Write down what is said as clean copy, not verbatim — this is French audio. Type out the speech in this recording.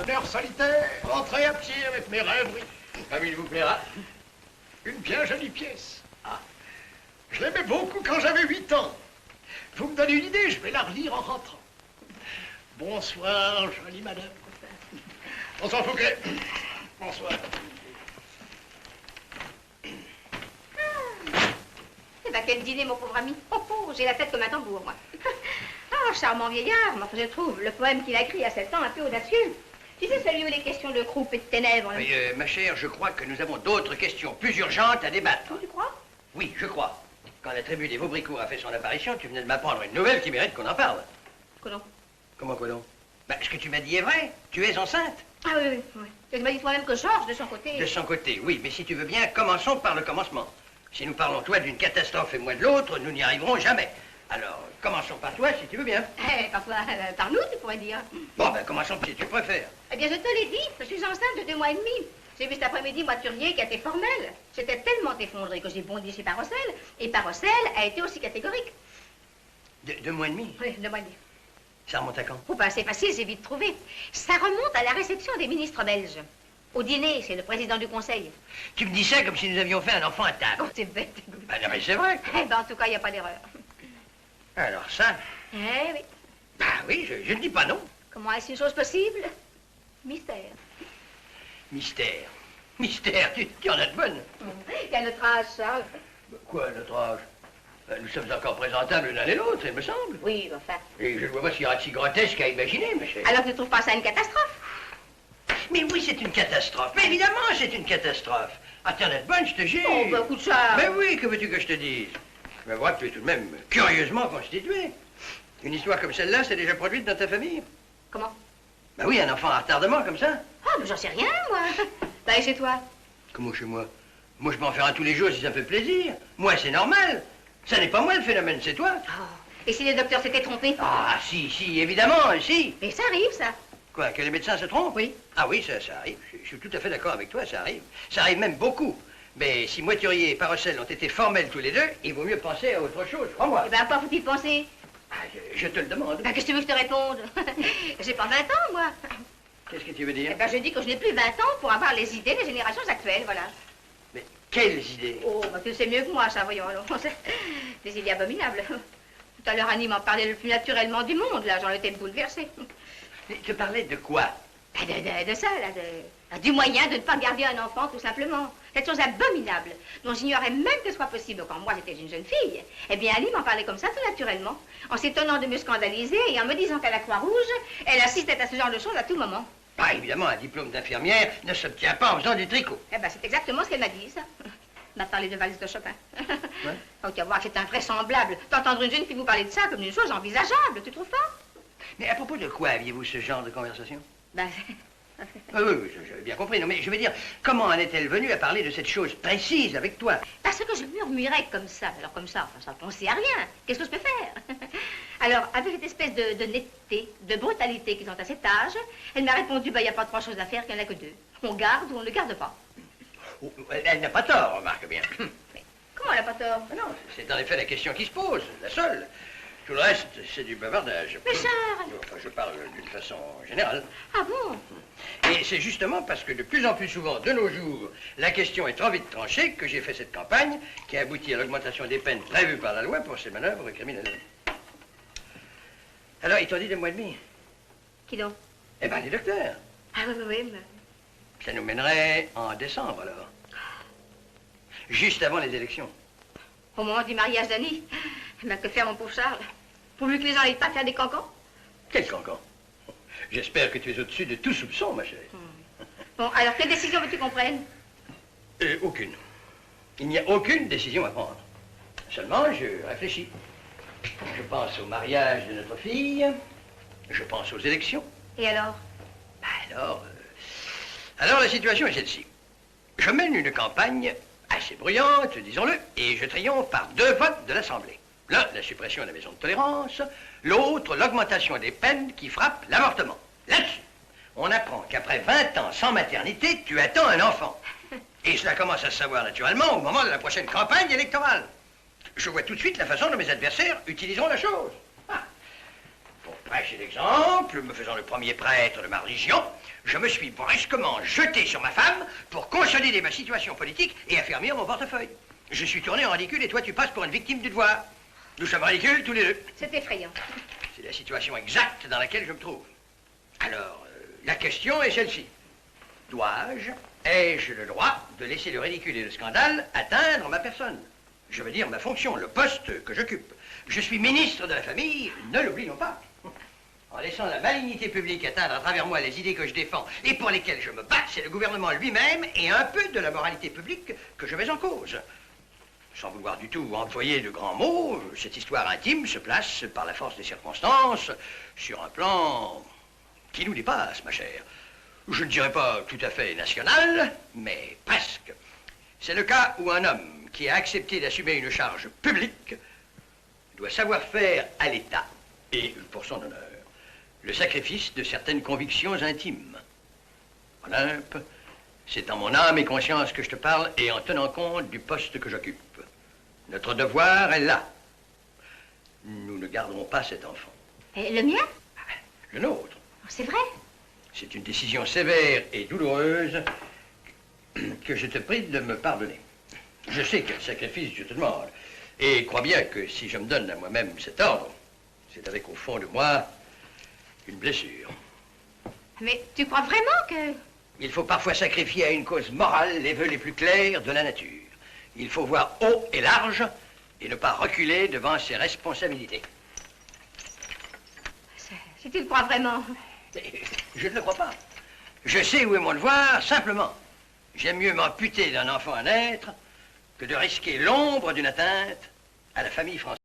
Un air solitaire, rentrer à pied avec mes rêveries. Comme il vous plaira. Une bien jolie pièce. Ah. Je l'aimais beaucoup quand j'avais 8 ans. Vous me donnez une idée, je vais la relire en rentrant. Bonsoir, jolie madame. Bonsoir, Fouquet. Bonsoir. Eh ben, quel dîner, mon pauvre ami. Oh, oh, j'ai la tête comme un tambour, moi. Ah, charmant vieillard. Mais enfin, je trouve le poème qu'il a écrit à 7 ans un peu audacieux. Tu sais, celui où les questions de croupe et de ténèbres. Oui, ma chère, je crois que nous avons d'autres questions plus urgentes à débattre. Tu crois? Oui, je crois. Quand la tribu des Vaubricourt a fait son apparition, tu venais de m'apprendre une nouvelle qui mérite qu'on en parle. Quoi donc? Comment quoi donc? Ben, ce que tu m'as dit est vrai. Tu es enceinte. Ah oui, oui, oui. Tu m'as dit toi-même que Georges, de son côté... De son côté, oui. Mais si tu veux bien, commençons par le commencement. Si nous parlons, toi, d'une catastrophe et moi de l'autre, nous n'y arriverons jamais. Alors, commençons par toi, si tu veux bien. Par nous, tu pourrais dire. Bon, ben, commençons si tu préfères. Eh bien, je te l'ai dit, je suis enceinte de 2 mois et demi. J'ai vu cet après-midi Voiturier qui a été formel. J'étais tellement effondrée que j'ai bondi chez Parocel. Et Parocel a été aussi catégorique. 2 mois et demi? Oui, 2 mois et demi. Ça remonte à quand? Oh, ben, c'est facile, j'ai vite trouvé. Ça remonte à la réception des ministres belges. Au dîner, c'est le président du conseil. Tu me dis ça comme si nous avions fait un enfant à table. Oh, c'est bête. Ben non, mais c'est vrai. Eh ben, en tout cas, il n'y a pas d'erreur. Alors ça? Eh oui. Ben oui, je ne dis pas non. Comment est-ce une chose possible? Mystère. Mystère. Mystère, tu en as de bonnes. Quel notre âge, Charles? Quoi, notre âge? Nous sommes encore présentables l'un et l'autre, il me semble. Oui, enfin. Et je ne vois pas ce qu'il y aura de si grotesque à imaginer, monsieur. Alors, tu ne trouves pas ça une catastrophe? Mais oui, c'est une catastrophe. Mais évidemment, c'est une catastrophe. Ah, t'en as de bonnes, je te jure. Oh, ben, écoute, Charles. Mais oui, que veux-tu que je te dise? Mais voilà, tu es tout de même curieusement constitué. Une histoire comme celle-là s'est déjà produite dans ta famille? Comment? Ben oui, un enfant à retardement comme ça. Ah, mais j'en sais rien, moi. Bah, et chez toi? Comment chez moi? Moi, je peux en faire un tous les jours si ça me fait plaisir. Moi, c'est normal. Ça n'est pas moi le phénomène, c'est toi. Oh. Et si les docteurs s'étaient trompés? Ah, si, évidemment, si. Mais ça arrive, ça. Quoi, que les médecins se trompent? Oui. Ah oui, ça arrive. Je suis tout à fait d'accord avec toi, ça arrive. Ça arrive même beaucoup. Mais si Voiturier et Parocel ont été formels tous les deux, il vaut mieux penser à autre chose, crois-moi. Eh ben, à quoi faut-il penser? Ah, je te le demande. Ben, qu'est-ce que tu veux que je te réponde? J'ai pas 20 ans, moi. Qu'est-ce que tu veux dire? Eh ben, je dis que je n'ai plus 20 ans pour avoir les idées des générations actuelles, voilà. Mais quelles idées? Oh, bah, tu le sais mieux que moi, ça, voyons. Alors. Des idées abominables. Tout à l'heure, Annie m'en parlait le plus naturellement du monde, là. J'en étais bouleversée. Mais tu parlais de quoi? De ça, là, du moyen de ne pas garder un enfant, tout simplement. Cette chose abominable, dont j'ignorais même que ce soit possible quand moi j'étais une jeune fille. Eh bien, Annie m'en parlait comme ça, tout naturellement, en s'étonnant de me scandaliser et en me disant qu'à la Croix-Rouge, elle assistait à ce genre de choses à tout moment. Ah, évidemment, un diplôme d'infirmière ne s'obtient pas en faisant du tricot. Eh ben, c'est exactement ce qu'elle m'a dit, ça. Elle m'a parlé de valise de Chopin. Ouais. Oh, tu vas voir que c'est invraisemblable d'entendre une jeune fille vous parler de ça comme d'une chose envisageable, tu trouves pas? Mais à propos de quoi aviez-vous ce genre de conversation? Ben... Oui, j'avais bien compris. Non, mais je veux dire, comment en est-elle venue à parler de cette chose précise avec toi? Parce que je murmurais comme ça. Alors comme ça, enfin, ça pensait à rien. Qu'est-ce que je peux faire? Alors, avec cette espèce de netteté, de brutalité qu'ils ont à cet âge, elle m'a répondu, bah, il n'y a pas 3 choses à faire, qu'il n'y en a que 2. On garde ou on ne garde pas. Oh, elle n'a pas tort, remarque bien. Mais comment elle n'a pas tort? Non, c'est en effet la question qui se pose, la seule. Tout le reste, c'est du bavardage. Mais Charles! Enfin, je parle d'une façon générale. Ah bon? Et c'est justement parce que de plus en plus souvent, de nos jours, la question est trop vite tranchée que j'ai fait cette campagne qui a abouti à l'augmentation des peines prévues par la loi pour ces manœuvres criminelles. Alors, ils t'ont dit 2 mois et demi? Qui donc? Eh ben, les docteurs. Ah oui, mais... Ça nous mènerait en décembre, alors. Juste avant les élections. Au moment du mariage d'Annie, mais que faire, mon pauvre Charles? Pourvu que les gens n'aillent pas faire des cancans? Quel cancan? J'espère que tu es au-dessus de tout soupçon, ma chérie. Bon, alors, quelle décision veux-tu qu'on prenne? Aucune. Il n'y a aucune décision à prendre. Seulement, je réfléchis. Je pense au mariage de notre fille. Je pense aux élections. Et alors? Alors, la situation est celle-ci. Je mène une campagne assez bruyante, disons-le, et je triomphe par 2 votes de l'Assemblée. L'un, la suppression de la maison de tolérance, l'autre, l'augmentation des peines qui frappent l'avortement. Là-dessus, on apprend qu'après 20 ans sans maternité, tu attends un enfant. Et cela commence à se savoir naturellement au moment de la prochaine campagne électorale. Je vois tout de suite la façon dont mes adversaires utiliseront la chose. Ah. Pour prêcher l'exemple, me faisant le premier prêtre de ma religion, je me suis brusquement jeté sur ma femme pour consolider ma situation politique et affermir mon portefeuille. Je suis tourné en ridicule et toi tu passes pour une victime du devoir. Nous sommes ridicules tous les deux. C'est effrayant. C'est la situation exacte dans laquelle je me trouve. Alors, la question est celle-ci. Ai-je le droit de laisser le ridicule et le scandale atteindre ma personne? Je veux dire ma fonction, le poste que j'occupe. Je suis ministre de la famille, ne l'oublions pas. En laissant la malignité publique atteindre à travers moi les idées que je défends et pour lesquelles je me bats, c'est le gouvernement lui-même et un peu de la moralité publique que je mets en cause. Sans vouloir du tout employer de grands mots, cette histoire intime se place par la force des circonstances sur un plan qui nous dépasse, ma chère. Je ne dirais pas tout à fait national, mais presque. C'est le cas où un homme qui a accepté d'assumer une charge publique doit savoir faire à l'État, et pour son honneur, le sacrifice de certaines convictions intimes. Olympe, c'est en mon âme et conscience que je te parle et en tenant compte du poste que j'occupe. Notre devoir est là. Nous ne garderons pas cet enfant. Et le mien? Le nôtre. C'est vrai. C'est une décision sévère et douloureuse que je te prie de me pardonner. Je sais quel sacrifice je te demande. Et crois bien que si je me donne à moi-même cet ordre, c'est avec au fond de moi une blessure. Mais tu crois vraiment que... Il faut parfois sacrifier à une cause morale les vœux les plus clairs de la nature. Il faut voir haut et large et ne pas reculer devant ses responsabilités. Si tu le crois vraiment... Je ne le crois pas. Je sais où est mon devoir, simplement. J'aime mieux m'amputer d'un enfant à naître que de risquer l'ombre d'une atteinte à la famille française.